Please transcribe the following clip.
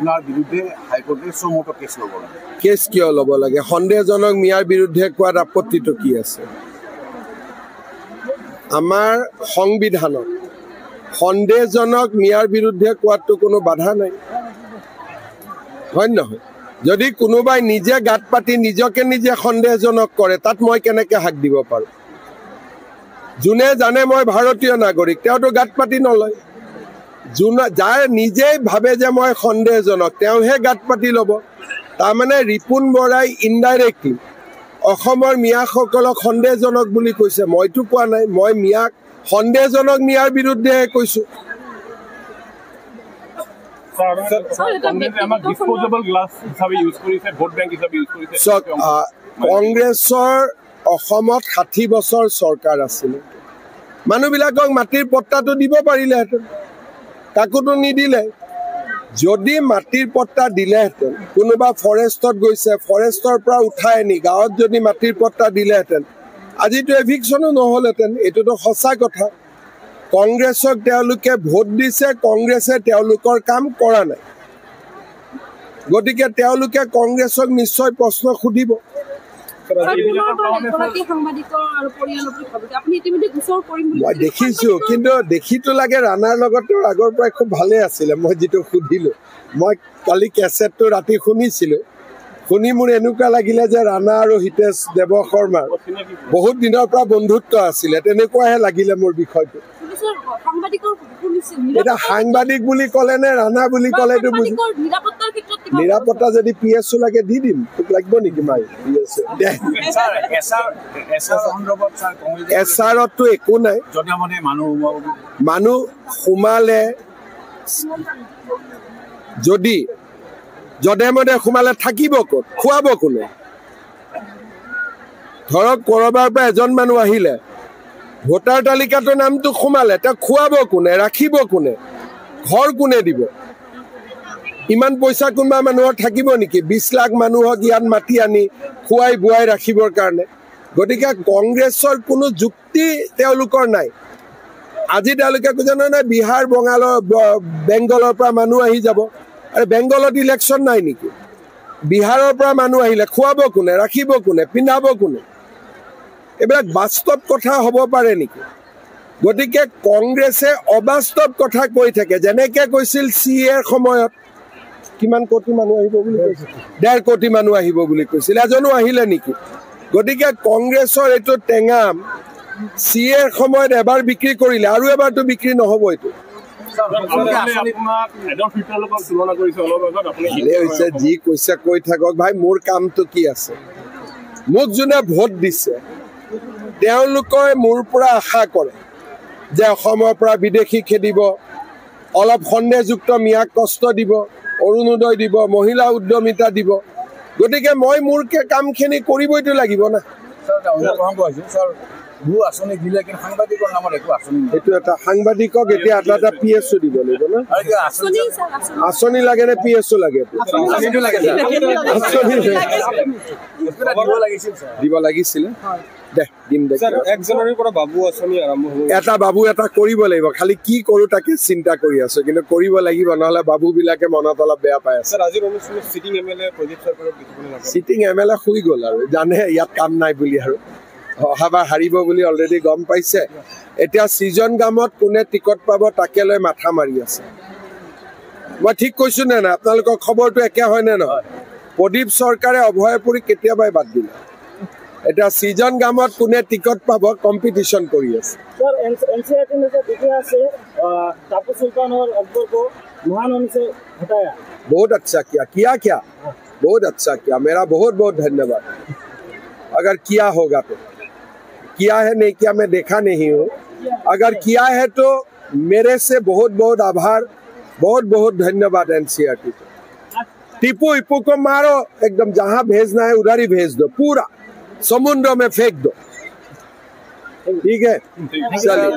আপোনাৰ বিৰুদ্ধে হাইকোৰ্টে চমুটো কেছ ল'ব লাগে। কেছ কিয় ল'ব লাগে? সন্দেহজনক মিয়াৰ বিৰুদ্ধে কোৱাত আপত্তিটো কি আছে? আমাৰ সংবিধানত সন্দেহজনক মিয়াৰ বিৰুদ্ধে কোৱাটো কোনো বাধা নাই, হয় নহয়? যদি কোনোবাই নিজে গাঁত পাতি নিজকে নিজে সন্দেহজনক কৰে, তাত মই কেনেকৈ হাক দিব পাৰোঁ? যোনে জানে মই ভাৰতীয় নাগৰিক, তেওঁতো গাঁত পাতি নলয়। যাৰ নিজেই ভাবে যে মই সন্দেহজনক, তেওঁহে গাঁত পাতি ল'ব। তাৰমানে ৰিপুণ বৰাই ইনডাইৰেক্টলি অসমৰ মিয়াসকলক সন্দেহজনক বুলি কৈছে। মইতো কোৱা নাই, মই মিয়াক সন্দেহজনক মিয়াৰ বিৰুদ্ধেহে কৈছোঁ। কংগ্ৰেছৰ অসমত 60 বছৰ চৰকাৰ আছিলে, মানুহবিলাকক মাটিৰ পট্টাটো দিব পাৰিলেহেঁতেন, কাকোতো নিদিলে। যদি মাটিৰ পট্টা দিলেহেঁতেন, কোনোবা ফৰেষ্টত গৈছে, ফৰেষ্টৰ পৰা উঠাই আনি গাঁৱত যদি মাটিৰ পট্টা দিলেহেঁতেন, আজিতো এভিকশ্যনো নহ'লহেঁতেন। এইটোতো সঁচা কথা। কংগ্ৰেছক তেওঁলোকে ভোট দিছে, কংগ্ৰেছে তেওঁলোকৰ কাম কৰা নাই। গতিকে তেওঁলোকে কংগ্ৰেছক নিশ্চয় প্ৰশ্ন সুধিব। মই দেখিছো, কিন্তু দেখিতো লাগে ৰাণাৰ লগত আগৰ পৰাই খুব ভালে আছিলে। মই যিটো সুধিলো, মই কালি কেছেটটো ৰাতি শুনিছিলো, শুনি মোৰ এনেকুৱা লাগিলে যে ৰাণা আৰু হিতেশ দেৱ শৰ্মাৰ বহুত দিনৰ পৰা বন্ধুত্ব আছিলে, তেনেকুৱাহে লাগিলে মোৰ বিষয়টো। এটা সাংবাদিক বুলি ক'লে নে ৰাণা বুলি ক'লে এইটো বুজি। নিৰাপত্তা যদি PSO লাগে দি দিম, তোক লাগিব নেকি? মাই SRতো একো নাই। মানুহ সোমালে, যদি যধে মধে সোমালে থাকিব ক'ত? খুৱাব কোনে? ধৰক ক'ৰবাৰ পৰা এজন মানুহ আহিলে, ভোটাৰ তালিকাটোৰ নামটো সোমালে, তেওঁক খুৱাব কোনে? ৰাখিব কোনে? ঘৰ কোনে দিব? ইমান পইচা কোনোবা মানুহৰ থাকিব নেকি? 20 লাখ মানুহক ইয়াত মাতি আনি খুৱাই বুৱাই ৰাখিবৰ কাৰণে। গতিকে কংগ্ৰেছৰ কোনো যুক্তি তেওঁলোকৰ নাই। আজি তেওঁলোকে কৈছে নহয় বিহাৰ বেংগলৰ পৰা মানুহ আহি যাব। আৰু বেংগলত ইলেকশ্যন নাই নেকি? বিহাৰৰ পৰা মানুহ আহিলে খুৱাব কোনে? ৰাখিব কোনে? পিন্ধাব কোনে? এইবিলাক বাস্তৱ কথা হ'ব পাৰে নেকি? গতিকে কংগ্ৰেছে অবাস্তৱ কথা কৈ থাকে। যেনেকে কৈছিল CAৰ সময়ত কিমান কোটি মানুহ আহিব বুলি কৈছিল, 1.5 কোটি মানুহ আহিব বুলি কৈছিল, এজনো আহিলে নেকি? গতিকে কংগ্ৰেছৰ এইটো টেঙাম CAৰ সময়ত এবাৰ বিক্ৰী কৰিলে, আৰু এবাৰতো বিক্ৰী নহ'ব। এইটো যি কৈছে কৈ থাকক ভাই, মোৰ কামটো কি আছে? মোক যোনে ভোট দিছে তেওঁলোকে মোৰ পৰা আশা কৰে যে অসমৰ পৰা বিদেশী খেদিব, অলপ সন্দেহযুক্ত মিয়াক কষ্ট দিব, অৰুণোদয় দিব, মহিলা উদ্যমিতা দিব। গতিকে মই মোৰ কামখিনি কৰিবইতো লাগিব না। এইটো এটা সাংবাদিকক এতিয়া এটা PSO দিব লাগিব না। আঁচনি লাগে নে PSO লাগে? দিব লাগিছিলে। এটা বাবু এটা কৰিব লাগিব, খালি কি কৰো তাকে চিন্তা কৰি আছো, কিন্তু কৰিব লাগিব, নহলে বাবু বিলাকে মনত অলপ বেয়া পাই আছে। চিটিং MLA শুই গ'ল আৰু জানে ইয়াত কাম নাই বুলি, আৰু অহাবাৰ হাৰিব বুলি অলৰেডি গম পাইছে। এতিয়া ছিজন গামত কোনে টিকট পাব তাকে লৈ মাথা মাৰি আছে। মই ঠিক কৈছো নে নাই? আপোনালোকৰ খবৰটো একে হয় নে নহয়? প্ৰদীপ চৰকাৰে অভয়পুৰী কেতিয়াবাই বাদ দিলে। এতিয়া ছিজন গামত কোনে টিকট পাব কম্পিটিশন কৰি আছে। बहुत अच्छा किया क्या बहुत अच्छा किया, मेरा बहुत बहुत धन्यवाद। अगर किया होगा तो किया है, नहीं किया मैं देखा नहीं हूँ। अगर किया है तो मेरे से बहुत बहुत आभार, बहुत बहुत धन्यवाद NCRT को। टीपू इप्पू को मारो, एकदम जहां भेजना है उधर ही भेज दो, पूरा समुद्र में फेंक दो। ठीक है, चलिए।